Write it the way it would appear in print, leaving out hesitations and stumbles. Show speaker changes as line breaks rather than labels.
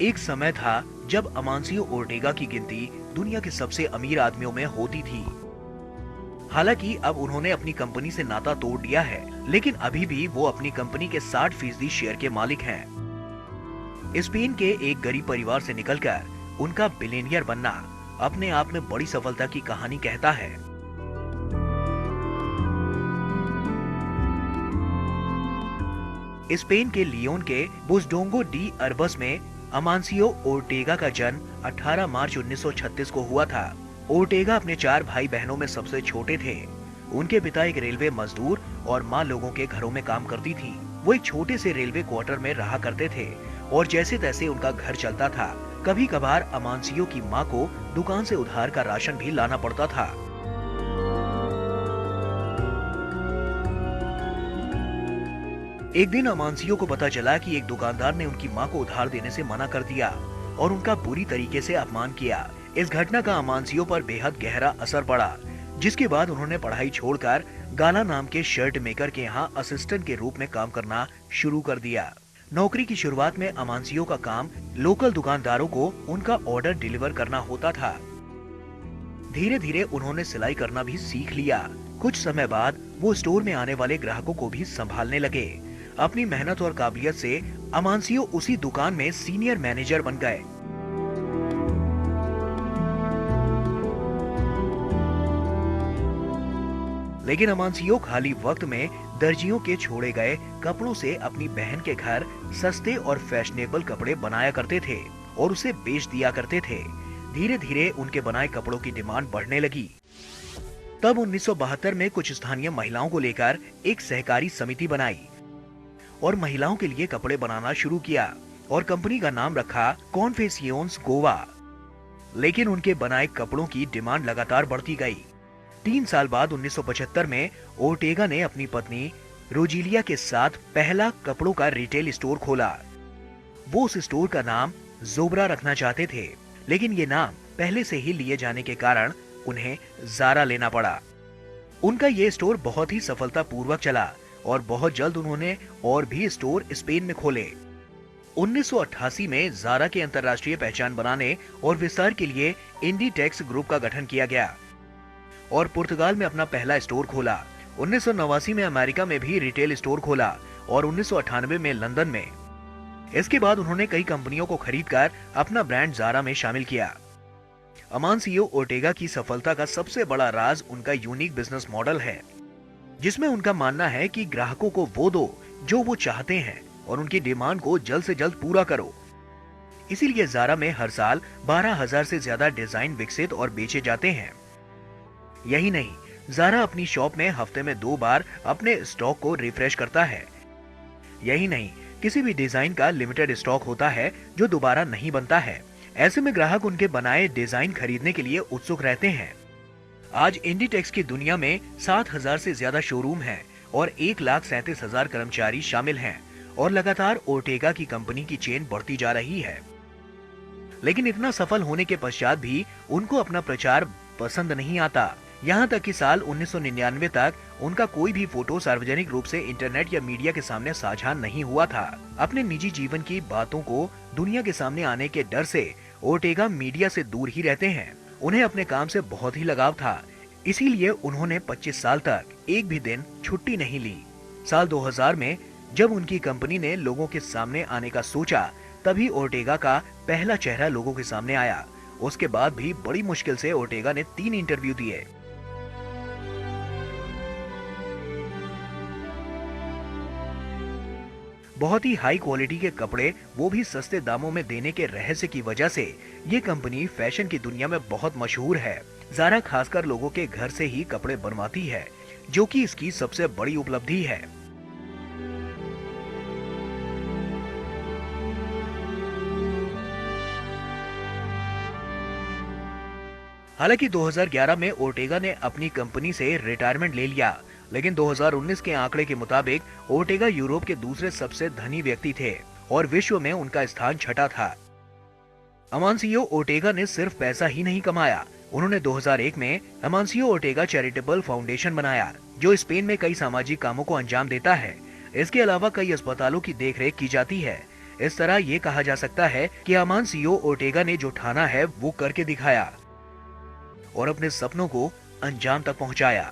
एक समय था जब अमानसियो ओर्टेगा की गिनती दुनिया के सबसे अमीर आदमियों में होती थी। हालांकि अब उन्होंने अपनी कंपनी से नाता तोड़ दिया है, लेकिन अभी भी वो अपनी कंपनी के 60% शेयर के मालिक हैं। स्पेन के एक गरीब परिवार से निकलकर उनका बिलियनियर बनना अपने आप में बड़ी सफलता की कहानी कहता है। स्पेन के लियोन के बुसडोंगो डी अरबस में अमानसियो ओर्टेगा का जन्म 18 मार्च 1936 को हुआ था। ओर्टेगा अपने 4 भाई बहनों में सबसे छोटे थे। उनके पिता एक रेलवे मजदूर और माँ लोगों के घरों में काम करती थी। वो एक छोटे से रेलवे क्वार्टर में रहा करते थे और जैसे तैसे उनका घर चलता था। कभी कभार अमानसियो की माँ को दुकान से उधार का राशन भी लाना पड़ता था। एक दिन अमानसियो को पता चला कि एक दुकानदार ने उनकी मां को उधार देने से मना कर दिया और उनका बुरी तरीके से अपमान किया। इस घटना का अमानसियो पर बेहद गहरा असर पड़ा, जिसके बाद उन्होंने पढ़ाई छोड़कर गाला नाम के शर्ट मेकर के यहाँ असिस्टेंट के रूप में काम करना शुरू कर दिया। नौकरी की शुरुआत में अमानसियो का काम लोकल दुकानदारों को उनका ऑर्डर डिलीवर करना होता था। धीरे धीरे उन्होंने सिलाई करना भी सीख लिया। कुछ समय बाद वो स्टोर में आने वाले ग्राहकों को भी संभालने लगे। अपनी मेहनत और काबिलियत से अमानसियो उसी दुकान में सीनियर मैनेजर बन गए। लेकिन अमानसियो खाली वक्त में दर्जियों के छोड़े गए कपड़ों से अपनी बहन के घर सस्ते और फैशनेबल कपड़े बनाया करते थे और उसे बेच दिया करते थे। धीरे धीरे उनके बनाए कपड़ों की डिमांड बढ़ने लगी। तब 1972 में कुछ स्थानीय महिलाओं को लेकर एक सहकारी समिति बनाई और महिलाओं के लिए कपड़े बनाना शुरू किया और कंपनी का नाम रखा कॉन्फेसियोन्स गोवा। लेकिन उनके बनाए कपड़ों की डिमांड लगातार बढ़ती गई। 3 साल बाद 1975 में ओर्टेगा ने अपनी पत्नी रोजिलिया के साथ पहला कपड़ों का रिटेल स्टोर खोला। वो उस स्टोर का नाम जोब्रा रखना चाहते थे, लेकिन ये नाम पहले से ही लिए जाने के कारण उन्हें ज़ारा लेना पड़ा। उनका ये स्टोर बहुत ही सफलतापूर्वक चला और बहुत जल्द उन्होंने और भी स्टोर स्पेन में खोले। 1988 में ज़ारा के अंतर्राष्ट्रीय पहचान बनाने और विस्तार के लिए इंडीटेक्स ग्रुप का गठन किया गया और पुर्तगाल में अपना पहला स्टोर खोला। 1989 में अमेरिका में भी रिटेल स्टोर खोला और 1998 में लंदन में। इसके बाद उन्होंने कई कंपनियों को खरीदकर अपना ब्रांड ज़ारा में शामिल किया। अमानसियो ओर्टेगा की सफलता का सबसे बड़ा राज उनका यूनिक बिजनेस मॉडल है, जिसमें उनका मानना है कि ग्राहकों को वो दो जो वो चाहते हैं और उनकी डिमांड को जल्द से जल्द पूरा करो। इसीलिए ज़ारा में हर साल 12,000 से ज्यादा डिजाइन विकसित और बेचे जाते हैं। यही नहीं, ज़ारा अपनी शॉप में हफ्ते में 2 बार अपने स्टॉक को रिफ्रेश करता है। यही नहीं, किसी भी डिजाइन का लिमिटेड स्टॉक होता है जो दोबारा नहीं बनता है। ऐसे में ग्राहक उनके बनाए डिजाइन खरीदने के लिए उत्सुक रहते हैं। आज इंडीटेक्स की दुनिया में 7,000 से ज्यादा शोरूम हैं और 1,37,000 कर्मचारी शामिल हैं और लगातार ओर्टेगा की कंपनी की चेन बढ़ती जा रही है। लेकिन इतना सफल होने के पश्चात भी उनको अपना प्रचार पसंद नहीं आता। यहाँ तक कि साल 1999 तक उनका कोई भी फोटो सार्वजनिक रूप से इंटरनेट या मीडिया के सामने साझा नहीं हुआ था। अपने निजी जीवन की बातों को दुनिया के सामने आने के डर से ओर्टेगा मीडिया से दूर ही रहते हैं। उन्हें अपने काम से बहुत ही लगाव था, इसीलिए उन्होंने 25 साल तक एक भी दिन छुट्टी नहीं ली। साल 2000 में जब उनकी कंपनी ने लोगों के सामने आने का सोचा, तभी ओर्टेगा का पहला चेहरा लोगों के सामने आया। उसके बाद भी बड़ी मुश्किल से ओर्टेगा ने 3 इंटरव्यू दिए। बहुत ही हाई क्वालिटी के कपड़े, वो भी सस्ते दामों में देने के रहस्य की वजह से ये कंपनी फैशन की दुनिया में बहुत मशहूर है। ज़ारा खासकर लोगों के घर से ही कपड़े बनवाती है, जो कि इसकी सबसे बड़ी उपलब्धि है। हालांकि 2011 में ओर्टेगा ने अपनी कंपनी से रिटायरमेंट ले लिया, लेकिन 2019 के आंकड़े के मुताबिक ओर्टेगा यूरोप के दूसरे सबसे धनी व्यक्ति थे और विश्व में उनका स्थान 6ठा था। अमानसियो ओर्टेगा ने सिर्फ पैसा ही नहीं कमाया, उन्होंने 2001 में अमानसियो ओर्टेगा चैरिटेबल फाउंडेशन बनाया, जो स्पेन में कई सामाजिक कामों को अंजाम देता है। इसके अलावा कई अस्पतालों की देखरेख की जाती है। इस तरह ये कहा जा सकता है कि अमानसियो ओर्टेगा ने जो ठाना है वो करके दिखाया और अपने सपनों को अंजाम तक पहुंचाया।